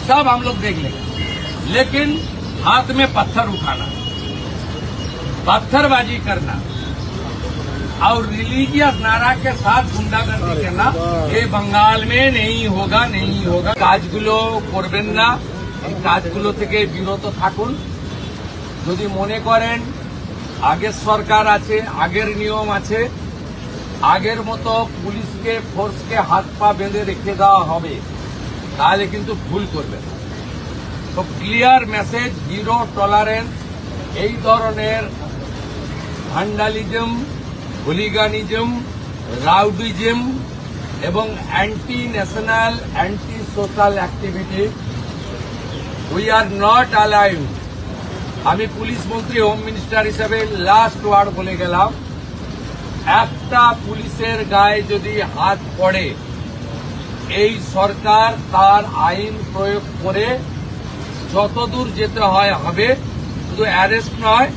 सब हम लोग देख लेंगे, लेकिन हाथ में पत्थर उठाना, पत्थरबाजी करना और रिलीजियस नारा के साथ गुंडागर्दी करना ये बंगाल में नहीं होगा, नहीं होगा। কাজগুলো করবেন না, এই কাজগুলো থেকে বিরত থাকুন। যদি মনে করেন আগের সরকার আছে, আগের নিয়ম আছে, আগের মতো পুলিশকে ফোর্সকে হাত পা বেঁধে রেখে দেওয়া হবে, তাহলে কিন্তু ভুল করবেন। তো ক্লিয়ার মেসেজ, জিরো টলারেন্স এই ধরনের ভ্যান্ডালিজম, হুলিগানিজম, রাউডিজম এবং anti national, anti social activity we are not allowed. আমি পুলিশ মন্ত্রী, হোম মিনিস্টার হিসেবে লাস্ট ওয়ার্ড বলে গেলাম, একটা পুলিশের গায়ে যদি হাত পড়ে এই সরকার তার আইন প্রয়োগ করে যতদূর যেতে হয় হবে। শুধু অ্যারেস্ট নয়,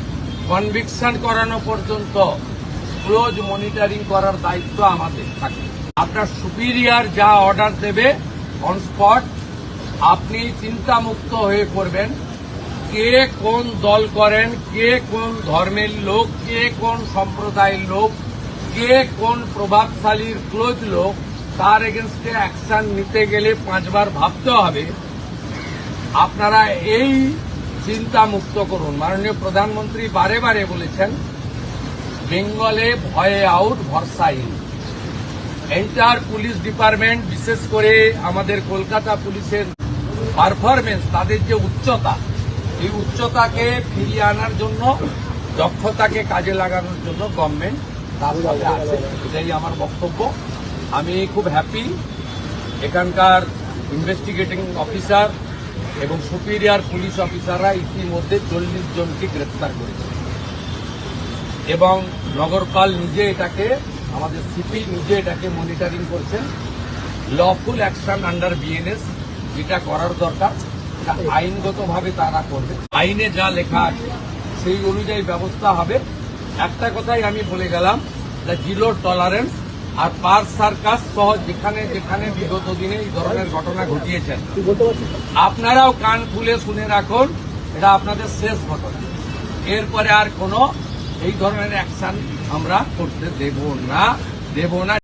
কনভিকশন করানো পর্যন্ত ক্লোজ মনিটরিং করার দায়িত্ব আমাদের থাকে। আপনার সুপিরিয়র যা অর্ডার দেবে অন স্পট আপনি চিন্তামুক্ত হয়ে করবেন। কে কোন দল করেন, কে কোন ধর্মের লোক, কে কোন সম্প্রদায়ের লোক, কে কোন প্রভাবশালীর ক্লোজ লোক, তার এগেনস্টে অ্যাকশন নিতে গেলে 5 বার ভাবতে হবে। আপনারা এই চিন্তা মুক্ত করুন। মাননীয় প্রধানমন্ত্রী বারে বারে বলেছেন বেঙ্গলে ভয়ে আউট, ভরসা ইন। এন্টার পুলিশ ডিপার্টমেন্ট, বিশেষ করে আমাদের কলকাতা পুলিশের পারফরমেন্স, তাদের যে উচ্চতা, এই উচ্চতাকে ফিরিয়ে আনার জন্য, দক্ষতাকে কাজে লাগানোর জন্য গভর্নমেন্ট তার সাথে আছে। এটাই আমার বক্তব্য। আমি খুব হ্যাপি এখানকার ইনভেস্টিগেটিং অফিসার এবং সুপিরিয়র পুলিশ অফিসাররা ইতিমধ্যে 40 জনকে গ্রেপ্তার করেছে এবং নগরপাল নিজে এটাকে, আমাদের সিপি নিজে এটাকে মনিটরিং করছেন। লফুল অ্যাকশন আন্ডার বিএনএস যেটা করার দরকার এটা আইনগতভাবে তারা করবে। আইনে যা লেখা আছে সেই অনুযায়ী ব্যবস্থা হবে। একটা কথাই আমি বলে গেলাম, জিরো টলারেন্স। আর পার সার্কাস সহ যেখানে যেখানে বিগত দিনে এই ধরনের ঘটনা ঘটিয়েছেন, আপনারাও কান খুলে শুনে রাখুন, এটা আপনাদের শেষ ঘটনা। এরপরে আর কোনো এই ধরনের অ্যাকশন আমরা করতে দেব না।